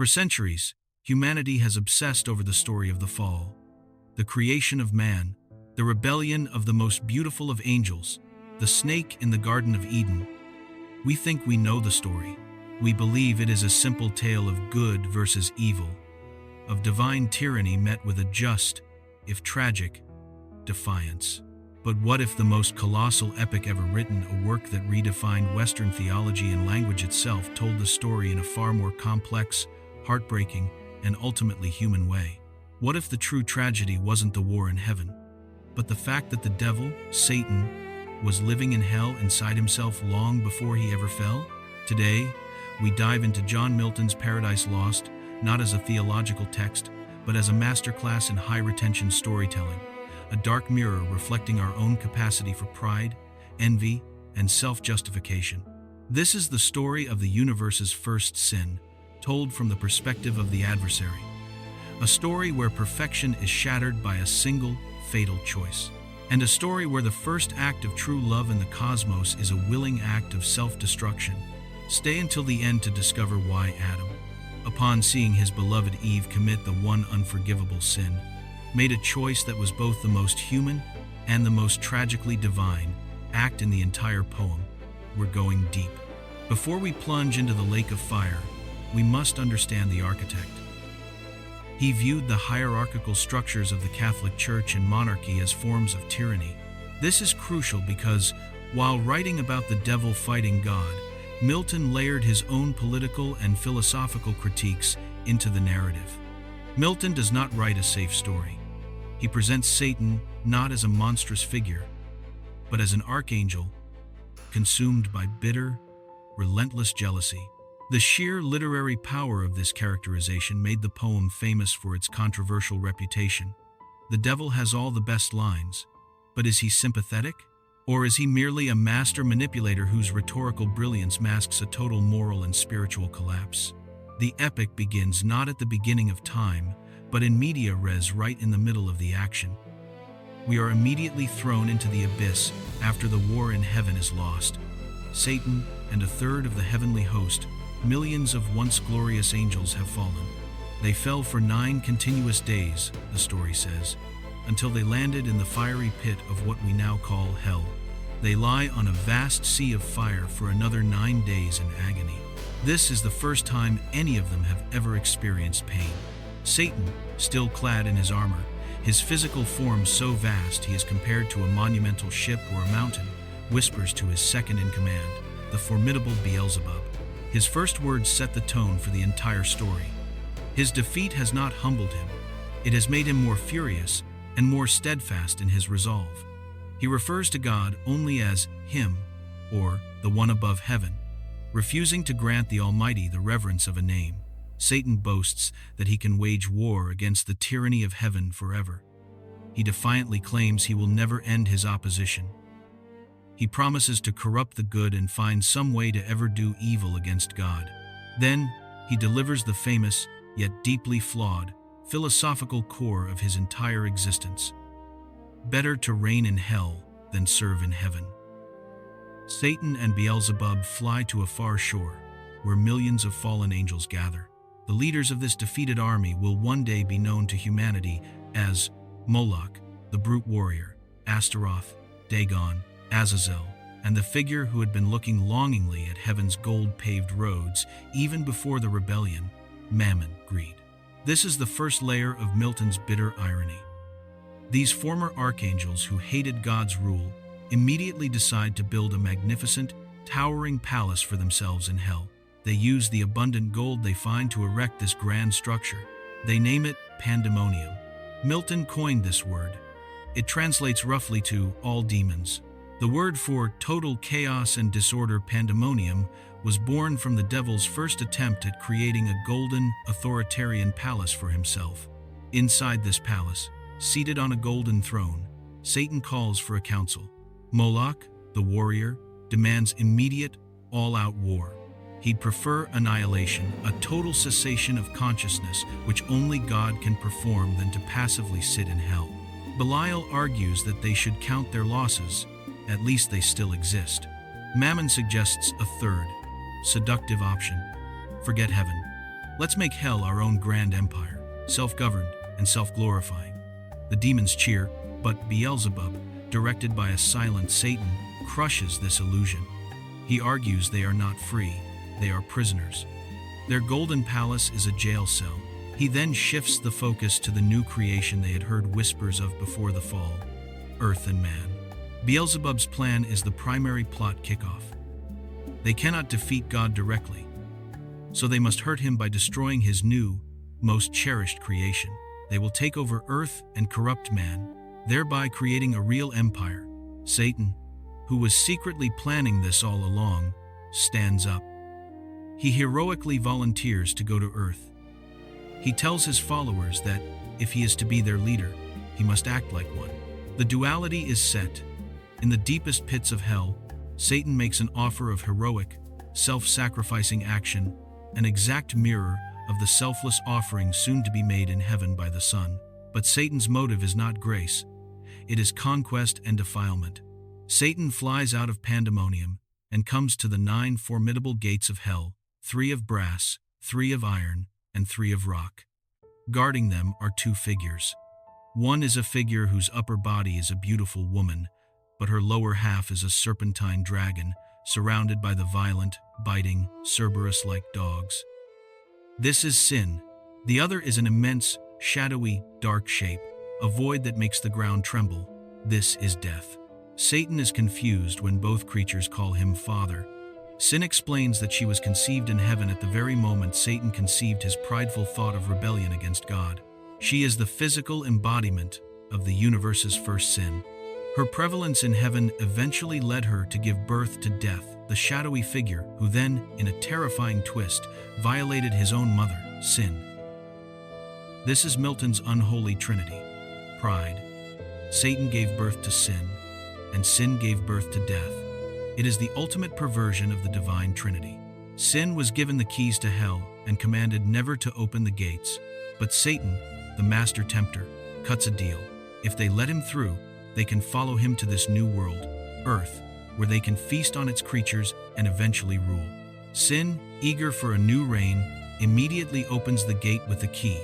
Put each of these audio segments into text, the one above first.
For centuries, humanity has obsessed over the story of the fall, the creation of man, the rebellion of the most beautiful of angels, the snake in the Garden of Eden. We think we know the story. We believe it is a simple tale of good versus evil, of divine tyranny met with a just, if tragic, defiance. But what if the most colossal epic ever written, a work that redefined Western theology and language itself, told the story in a far more complex, heartbreaking, and ultimately human way? What if the true tragedy wasn't the war in heaven, but the fact that the devil, Satan, was living in hell inside himself long before he ever fell? Today, we dive into John Milton's Paradise Lost, not as a theological text, but as a masterclass in high-retention storytelling, a dark mirror reflecting our own capacity for pride, envy, and self-justification. This is the story of the universe's first sin, told from the perspective of the adversary. A story where perfection is shattered by a single, fatal choice. And a story where the first act of true love in the cosmos is a willing act of self-destruction. Stay until the end to discover why Adam, upon seeing his beloved Eve commit the one unforgivable sin, made a choice that was both the most human and the most tragically divine act in the entire poem. We're going deep. Before we plunge into the lake of fire, we must understand the architect. He viewed the hierarchical structures of the Catholic Church and monarchy as forms of tyranny. This is crucial because, while writing about the devil fighting God, Milton layered his own political and philosophical critiques into the narrative. Milton does not write a safe story. He presents Satan not as a monstrous figure, but as an archangel, consumed by bitter, relentless jealousy. The sheer literary power of this characterization made the poem famous for its controversial reputation. The devil has all the best lines, but is he sympathetic? Or is he merely a master manipulator whose rhetorical brilliance masks a total moral and spiritual collapse? The epic begins not at the beginning of time, but in media res, right in the middle of the action. We are immediately thrown into the abyss after the war in heaven is lost. Satan and a third of the heavenly host, millions of once glorious angels, have fallen. They fell for 9 continuous days, the story says, until they landed in the fiery pit of what we now call hell. They lie on a vast sea of fire for another 9 days in agony. This is the first time any of them have ever experienced pain. Satan, still clad in his armor, his physical form so vast he is compared to a monumental ship or a mountain, whispers to his second in command, the formidable Beelzebub. His first words set the tone for the entire story. His defeat has not humbled him. It has made him more furious and more steadfast in his resolve. He refers to God only as Him, or the One above heaven, refusing to grant the Almighty the reverence of a name. Satan boasts that he can wage war against the tyranny of heaven forever. He defiantly claims he will never end his opposition. He promises to corrupt the good and find some way to ever do evil against God. Then, he delivers the famous, yet deeply flawed, philosophical core of his entire existence. Better to reign in hell than serve in heaven. Satan and Beelzebub fly to a far shore, where millions of fallen angels gather. The leaders of this defeated army will one day be known to humanity as Moloch, the brute warrior, Astaroth, Dagon, Azazel, and the figure who had been looking longingly at heaven's gold-paved roads even before the rebellion, Mammon, greed. This is the first layer of Milton's bitter irony. These former archangels who hated God's rule immediately decide to build a magnificent, towering palace for themselves in hell. They use the abundant gold they find to erect this grand structure. They name it pandemonium. Milton coined this word. It translates roughly to all demons. The word for total chaos and disorder, pandemonium, was born from the devil's first attempt at creating a golden, authoritarian palace for himself. Inside this palace, seated on a golden throne, Satan calls for a council. Moloch, the warrior, demands immediate, all-out war. He'd prefer annihilation, a total cessation of consciousness which only God can perform, than to passively sit in hell. Belial argues that they should count their losses, at least they still exist. Mammon suggests a third, seductive option. Forget heaven. Let's make hell our own grand empire, self-governed and self-glorifying. The demons cheer, but Beelzebub, directed by a silent Satan, crushes this illusion. He argues they are not free, they are prisoners. Their golden palace is a jail cell. He then shifts the focus to the new creation they had heard whispers of before the fall, Earth and man. Beelzebub's plan is the primary plot kickoff. They cannot defeat God directly, so they must hurt him by destroying his new, most cherished creation. They will take over Earth and corrupt man, thereby creating a real empire. Satan, who was secretly planning this all along, stands up. He heroically volunteers to go to Earth. He tells his followers that, if he is to be their leader, he must act like one. The duality is set. In the deepest pits of hell, Satan makes an offer of heroic, self-sacrificing action, an exact mirror of the selfless offering soon to be made in heaven by the Son. But Satan's motive is not grace. It is conquest and defilement. Satan flies out of pandemonium and comes to the 9 formidable gates of hell, 3 of brass, 3 of iron, and 3 of rock. Guarding them are 2 figures. One is a figure whose upper body is a beautiful woman, but her lower half is a serpentine dragon, surrounded by the violent, biting, Cerberus-like dogs. This is sin. The other is an immense, shadowy, dark shape, a void that makes the ground tremble. This is death. Satan is confused when both creatures call him Father. Sin explains that she was conceived in heaven at the very moment Satan conceived his prideful thought of rebellion against God. She is the physical embodiment of the universe's first sin. Her prevalence in heaven eventually led her to give birth to Death, the shadowy figure who then, in a terrifying twist, violated his own mother, Sin. This is Milton's unholy trinity. Pride. Satan gave birth to sin, and sin gave birth to death. It is the ultimate perversion of the divine trinity. Sin was given the keys to hell and commanded never to open the gates. But Satan, the master tempter, cuts a deal. If they let him through, they can follow him to this new world, Earth, where they can feast on its creatures and eventually rule. Sin, eager for a new reign, immediately opens the gate with a key,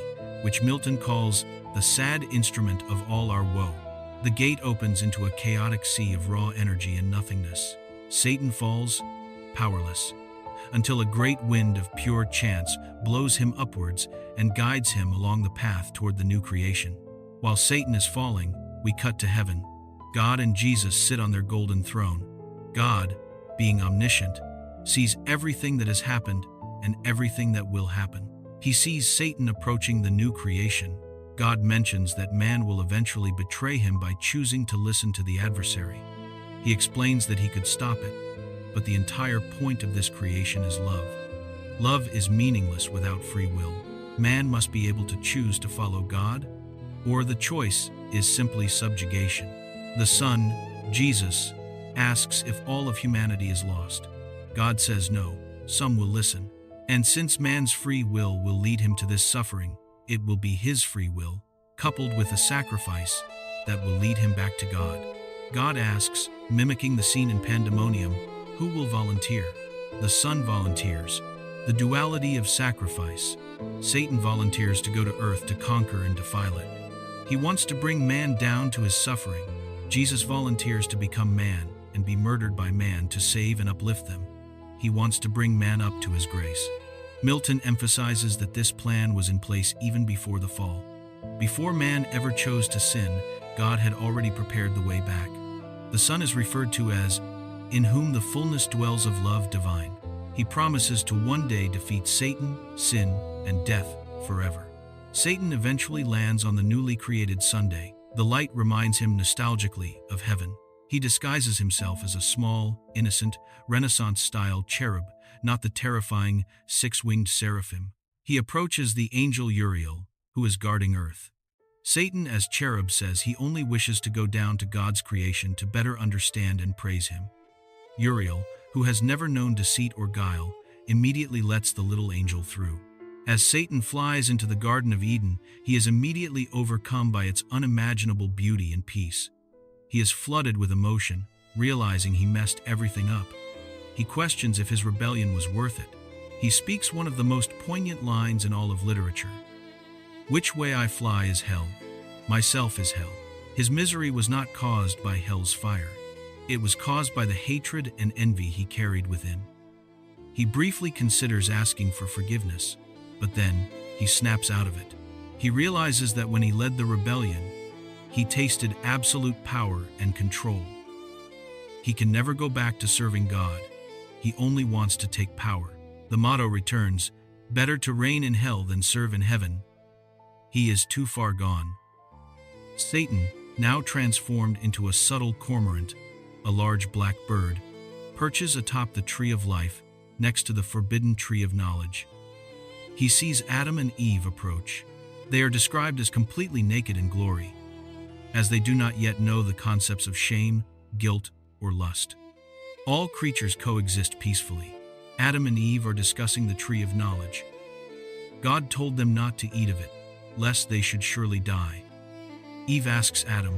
which Milton calls the sad instrument of all our woe. The gate opens into a chaotic sea of raw energy and nothingness. Satan falls, powerless, until a great wind of pure chance blows him upwards and guides him along the path toward the new creation. While Satan is falling, we cut to heaven. God and Jesus sit on their golden throne. God, being omniscient, sees everything that has happened and everything that will happen. He sees Satan approaching the new creation. God mentions that man will eventually betray him by choosing to listen to the adversary. He explains that he could stop it, but the entire point of this creation is love. Love is meaningless without free will. Man must be able to choose to follow God, or the choice is simply subjugation. The Son, Jesus, asks if all of humanity is lost. God says no, some will listen. And since man's free will lead him to this suffering, it will be his free will, coupled with a sacrifice, that will lead him back to God. God asks, mimicking the scene in Pandemonium, who will volunteer? The Son volunteers. The duality of sacrifice. Satan volunteers to go to Earth to conquer and defile it. He wants to bring man down to his suffering. Jesus volunteers to become man and be murdered by man to save and uplift them. He wants to bring man up to his grace. Milton emphasizes that this plan was in place even before the fall. Before man ever chose to sin, God had already prepared the way back. The Son is referred to as, in whom the fullness dwells of love divine. He promises to one day defeat Satan, sin, and death forever. Satan eventually lands on the newly created Sunday. The light reminds him nostalgically of heaven. He disguises himself as a small, innocent, Renaissance-style cherub, not the terrifying, 6-winged seraphim. He approaches the angel Uriel, who is guarding Earth. Satan as cherub says he only wishes to go down to God's creation to better understand and praise him. Uriel, who has never known deceit or guile, immediately lets the little angel through. As Satan flies into the Garden of Eden, he is immediately overcome by its unimaginable beauty and peace. He is flooded with emotion, realizing he messed everything up. He questions if his rebellion was worth it. He speaks one of the most poignant lines in all of literature. "Which way I fly is hell. Myself is hell." His misery was not caused by hell's fire. It was caused by the hatred and envy he carried within. He briefly considers asking for forgiveness, but then he snaps out of it. He realizes that when he led the rebellion, he tasted absolute power and control. He can never go back to serving God. He only wants to take power. The motto returns, "Better to reign in hell than serve in heaven." He is too far gone. Satan, now transformed into a subtle cormorant, a large black bird, perches atop the tree of life next to the forbidden tree of knowledge. He sees Adam and Eve approach. They are described as completely naked in glory, as they do not yet know the concepts of shame, guilt, or lust. All creatures coexist peacefully. Adam and Eve are discussing the tree of knowledge. God told them not to eat of it, lest they should surely die. Eve asks Adam,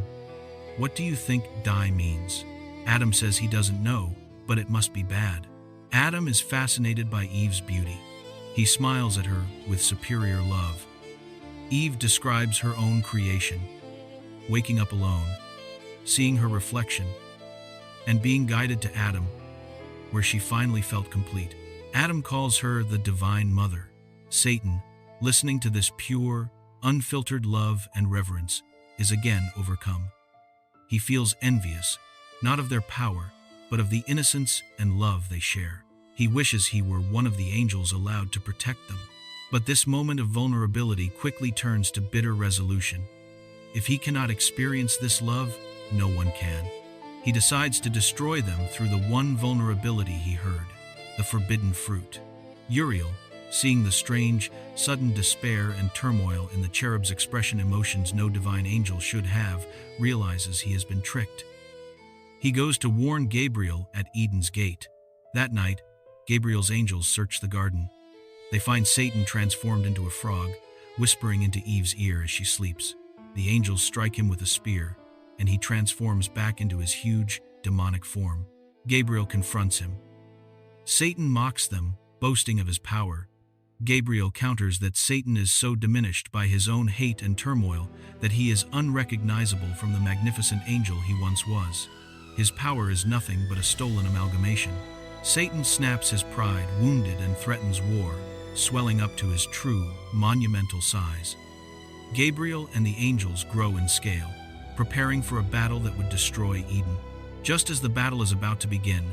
"What do you think die means?" Adam says he doesn't know, but it must be bad. Adam is fascinated by Eve's beauty. He smiles at her with superior love. Eve describes her own creation, waking up alone, seeing her reflection, and being guided to Adam, where she finally felt complete. Adam calls her the Divine Mother. Satan, listening to this pure, unfiltered love and reverence, is again overcome. He feels envious, not of their power, but of the innocence and love they share. He wishes he were one of the angels allowed to protect them. But this moment of vulnerability quickly turns to bitter resolution. If he cannot experience this love, no one can. He decides to destroy them through the one vulnerability he heard, the forbidden fruit. Uriel, seeing the strange, sudden despair and turmoil in the cherub's expression, emotions no divine angel should have, realizes he has been tricked. He goes to warn Gabriel at Eden's gate. That night, Gabriel's angels search the garden. They find Satan transformed into a frog, whispering into Eve's ear as she sleeps. The angels strike him with a spear, and he transforms back into his huge, demonic form. Gabriel confronts him. Satan mocks them, boasting of his power. Gabriel counters that Satan is so diminished by his own hate and turmoil that he is unrecognizable from the magnificent angel he once was. His power is nothing but a stolen amalgamation. Satan snaps his pride, wounded, and threatens war, swelling up to his true, monumental size. Gabriel and the angels grow in scale, preparing for a battle that would destroy Eden. Just as the battle is about to begin,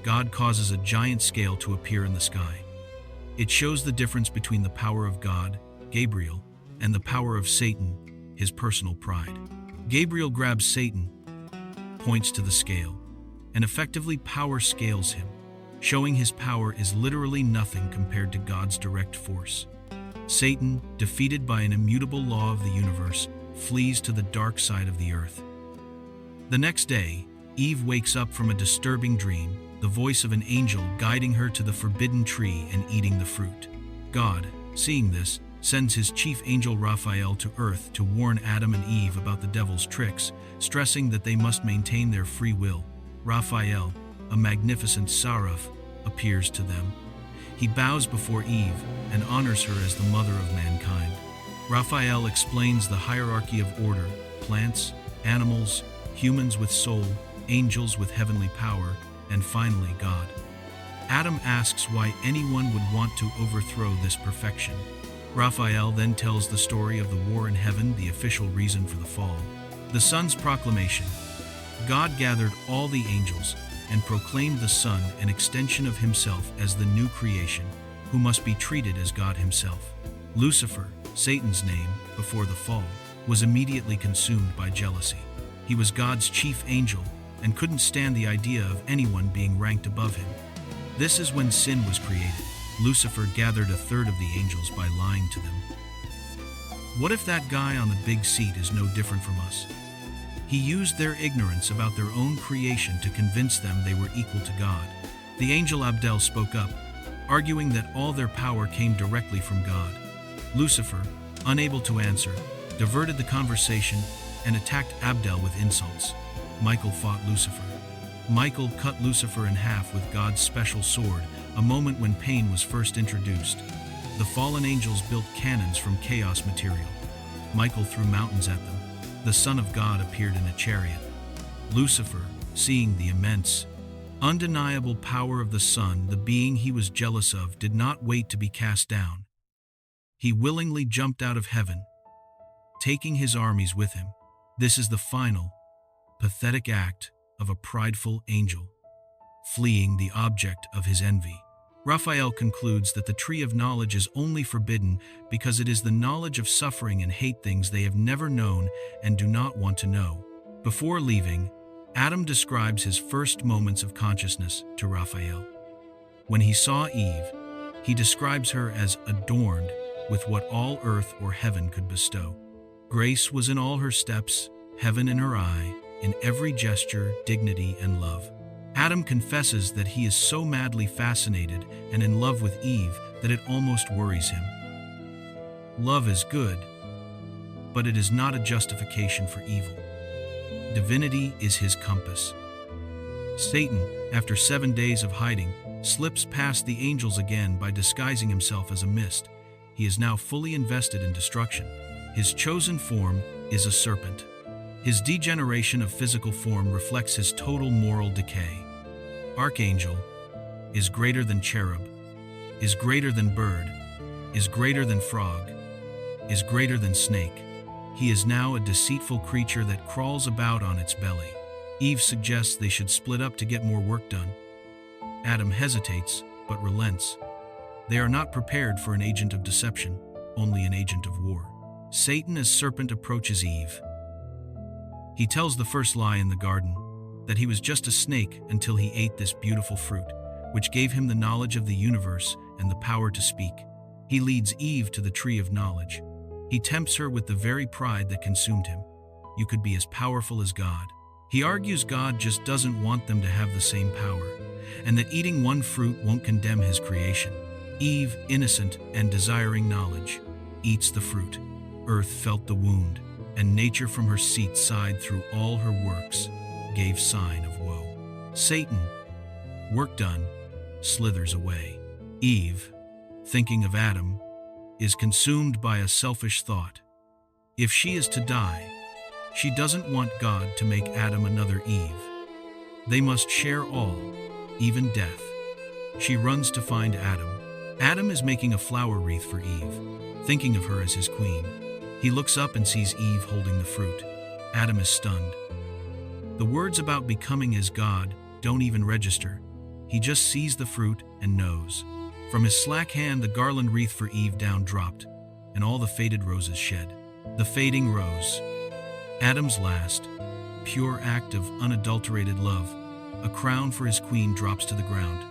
God causes a giant scale to appear in the sky. It shows the difference between the power of God, Gabriel, and the power of Satan, his personal pride. Gabriel grabs Satan, points to the scale, and effectively power scales him, showing his power is literally nothing compared to God's direct force. Satan, defeated by an immutable law of the universe, flees to the dark side of the earth. The next day, Eve wakes up from a disturbing dream, the voice of an angel guiding her to the forbidden tree and eating the fruit. God, seeing this, sends his chief angel Raphael to earth to warn Adam and Eve about the devil's tricks, stressing that they must maintain their free will. Raphael, a magnificent seraph, appears to them. He bows before Eve and honors her as the mother of mankind. Raphael explains the hierarchy of order: plants, animals, humans with soul, angels with heavenly power, and finally God. Adam asks why anyone would want to overthrow this perfection. Raphael then tells the story of the war in heaven, the official reason for the fall. The Son's proclamation. God gathered all the angels and proclaimed the Son an extension of himself as the new creation, who must be treated as God himself. Lucifer, Satan's name, before the fall, was immediately consumed by jealousy. He was God's chief angel and couldn't stand the idea of anyone being ranked above him. This is when sin was created. Lucifer gathered a third of the angels by lying to them. What if that guy on the big seat is no different from us? He used their ignorance about their own creation to convince them they were equal to God. The angel Abdel spoke up, arguing that all their power came directly from God. Lucifer, unable to answer, diverted the conversation and attacked Abdel with insults. Michael fought Lucifer. Michael cut Lucifer in half with God's special sword, a moment when pain was first introduced. The fallen angels built cannons from chaos material. Michael threw mountains at them. The Son of God appeared in a chariot. Lucifer, seeing the immense, undeniable power of the Son, the being he was jealous of, did not wait to be cast down. He willingly jumped out of heaven, taking his armies with him. This is the final, pathetic act of a prideful angel, fleeing the object of his envy. Raphael concludes that the tree of knowledge is only forbidden because it is the knowledge of suffering and hate things they have never known and do not want to know. Before leaving, Adam describes his first moments of consciousness to Raphael. When he saw Eve, he describes her as adorned with what all earth or heaven could bestow. Grace was in all her steps, heaven in her eye, in every gesture, dignity, and love. Adam confesses that he is so madly fascinated and in love with Eve that it almost worries him. Love is good, but it is not a justification for evil. Divinity is his compass. Satan, after 7 days of hiding, slips past the angels again by disguising himself as a mist. He is now fully invested in destruction. His chosen form is a serpent. His degeneration of physical form reflects his total moral decay. Archangel is greater than cherub, is greater than bird, is greater than frog, is greater than snake. He is now a deceitful creature that crawls about on its belly. Eve suggests they should split up to get more work done. Adam hesitates, but relents. They are not prepared for an agent of deception, only an agent of war. Satan as serpent approaches Eve. He tells the first lie in the garden, that he was just a snake until he ate this beautiful fruit, which gave him the knowledge of the universe and the power to speak. He leads Eve to the tree of knowledge. He tempts her with the very pride that consumed him. You could be as powerful as God. He argues God just doesn't want them to have the same power, and that eating one fruit won't condemn his creation. Eve, innocent and desiring knowledge, eats the fruit. Earth felt the wound, and nature from her seat sighed through all her works, gave sign of woe. Satan, work done, slithers away. Eve, thinking of Adam, is consumed by a selfish thought. If she is to die, she doesn't want God to make Adam another Eve. They must share all, even death. She runs to find Adam. Adam is making a flower wreath for Eve, thinking of her as his queen. He looks up and sees Eve holding the fruit. Adam is stunned. The words about becoming as God don't even register. He just sees the fruit and knows. From his slack hand, the garland wreath for Eve down dropped, and all the faded roses shed. The fading rose, Adam's last, pure act of unadulterated love, a crown for his queen, drops to the ground.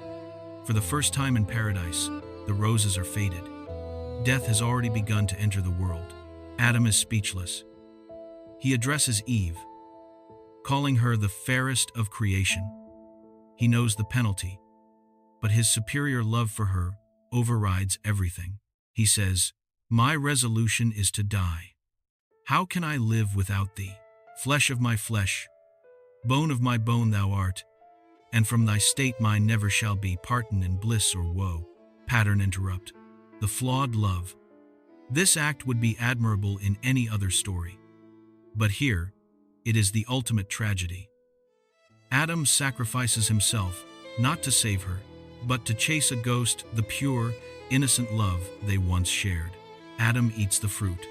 For the first time in paradise, the roses are faded. Death has already begun to enter the world. Adam is speechless. He addresses Eve, calling her the fairest of creation. He knows the penalty, but his superior love for her overrides everything. He says, "My resolution is to die. How can I live without thee? Flesh of my flesh, bone of my bone thou art, and from thy state mine never shall be parton in bliss or woe." Pattern interrupt. The flawed love. This act would be admirable in any other story, but here, it is the ultimate tragedy. Adam sacrifices himself, not to save her, but to chase a ghost, the pure, innocent love they once shared. Adam eats the fruit.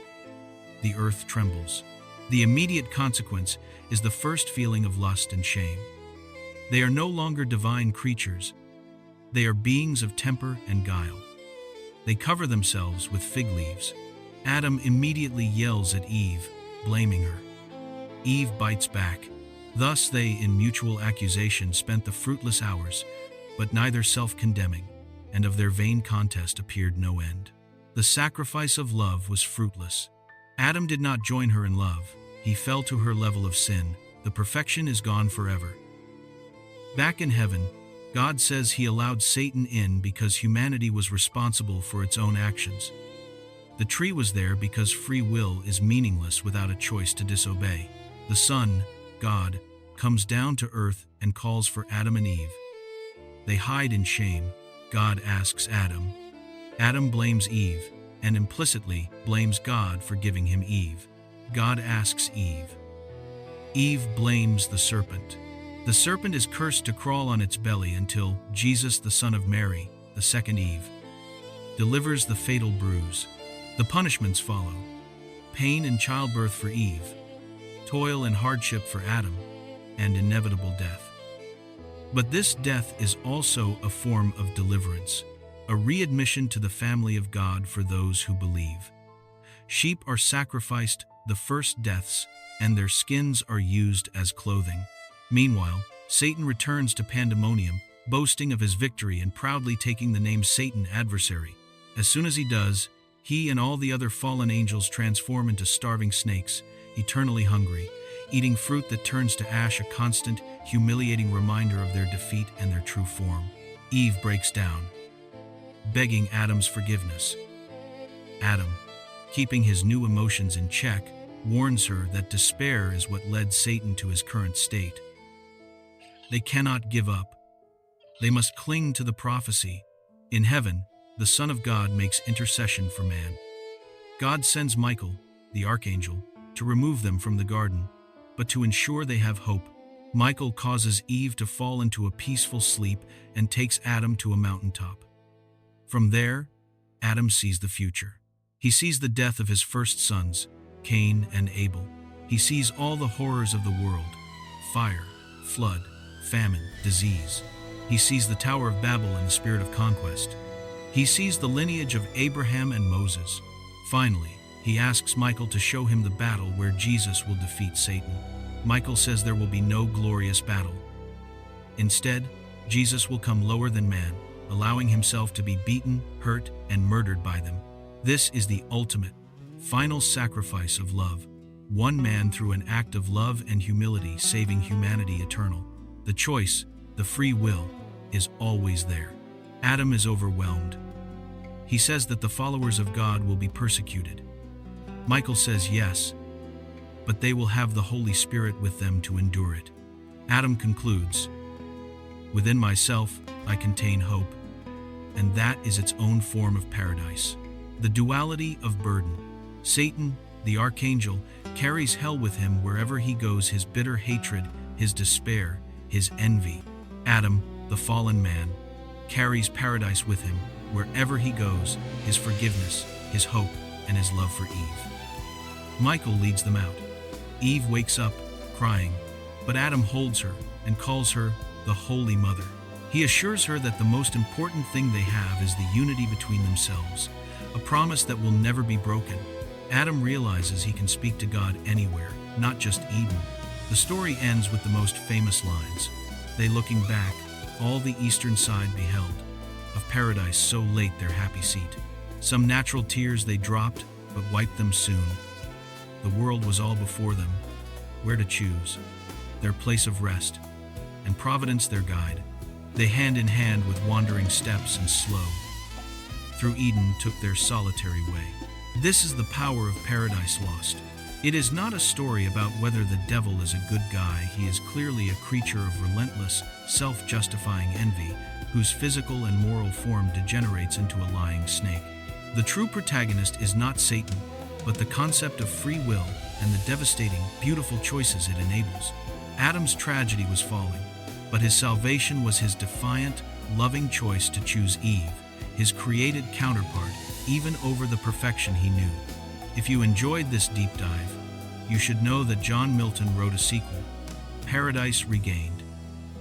The earth trembles. The immediate consequence is the first feeling of lust and shame. They are no longer divine creatures. They are beings of temper and guile. They cover themselves with fig leaves. Adam immediately yells at Eve, blaming her. Eve bites back. Thus they, in mutual accusation, spent the fruitless hours, but neither self-condemning, and of their vain contest appeared no end. The sacrifice of love was fruitless. Adam did not join her in love. He fell to her level of sin. The perfection is gone forever. Back in heaven, God says he allowed Satan in because humanity was responsible for its own actions. The tree was there because free will is meaningless without a choice to disobey. The Son, God, comes down to earth and calls for Adam and Eve. They hide in shame, God asks Adam. Adam blames Eve, and implicitly blames God for giving him Eve. God asks Eve. Eve blames the serpent. The serpent is cursed to crawl on its belly until Jesus, the son of Mary, the second Eve, delivers the fatal bruise. The punishments follow: pain and childbirth for Eve, toil and hardship for Adam, and inevitable death. But this death is also a form of deliverance, a readmission to the family of God for those who believe. Sheep are sacrificed, the first deaths, and their skins are used as clothing. Meanwhile, Satan returns to pandemonium, boasting of his victory and proudly taking the name Satan, adversary. As soon as he does, he and all the other fallen angels transform into starving snakes, eternally hungry, eating fruit that turns to ash, a constant, humiliating reminder of their defeat and their true form. Eve breaks down, begging Adam's forgiveness. Adam, keeping his new emotions in check, warns her that despair is what led Satan to his current state. They cannot give up. They must cling to the prophecy. In heaven, the Son of God makes intercession for man. God sends Michael, the Archangel, to remove them from the garden, but to ensure they have hope, Michael causes Eve to fall into a peaceful sleep and takes Adam to a mountaintop. From there, Adam sees the future. He sees the death of his first sons, Cain and Abel. He sees all the horrors of the world: fire, flood, famine, disease. He sees the Tower of Babel and the spirit of conquest. He sees the lineage of Abraham and Moses. Finally, he asks Michael to show him the battle where Jesus will defeat Satan. Michael says there will be no glorious battle. Instead, Jesus will come lower than man, allowing himself to be beaten, hurt, and murdered by them. This is the ultimate, final sacrifice of love. One man through an act of love and humility saving humanity eternal. The choice, the free will, is always there. Adam is overwhelmed. He says that the followers of God will be persecuted. Michael says yes, but they will have the Holy Spirit with them to endure it. Adam concludes, "Within myself, I contain hope," and that is its own form of paradise. The duality of burden. Satan, the Archangel, carries hell with him wherever he goes: his bitter hatred, his despair, his envy. Adam, the fallen man, carries paradise with him wherever he goes: his forgiveness, his hope, and his love for Eve. Michael leads them out. Eve wakes up, crying, but Adam holds her and calls her the Holy Mother. He assures her that the most important thing they have is the unity between themselves, a promise that will never be broken. Adam realizes he can speak to God anywhere, not just Eden. The story ends with the most famous lines: "They looking back, all the eastern side beheld, of paradise so late their happy seat. Some natural tears they dropped, but wiped them soon. The world was all before them, where to choose, their place of rest, and Providence their guide. They hand in hand with wandering steps and slow, through Eden took their solitary way." This is the power of Paradise Lost. It is not a story about whether the devil is a good guy. He is clearly a creature of relentless, self-justifying envy, whose physical and moral form degenerates into a lying snake. The true protagonist is not Satan, but the concept of free will and the devastating, beautiful choices it enables. Adam's tragedy was falling, but his salvation was his defiant, loving choice to choose Eve, his created counterpart, even over the perfection he knew. If you enjoyed this deep dive, you should know that John Milton wrote a sequel, Paradise Regained.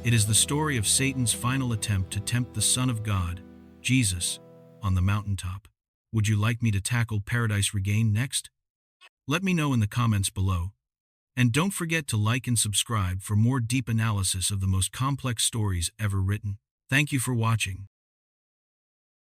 It is the story of Satan's final attempt to tempt the Son of God, Jesus, on the mountaintop. Would you like me to tackle Paradise Regained next? Let me know in the comments below. And don't forget to like and subscribe for more deep analysis of the most complex stories ever written. Thank you for watching.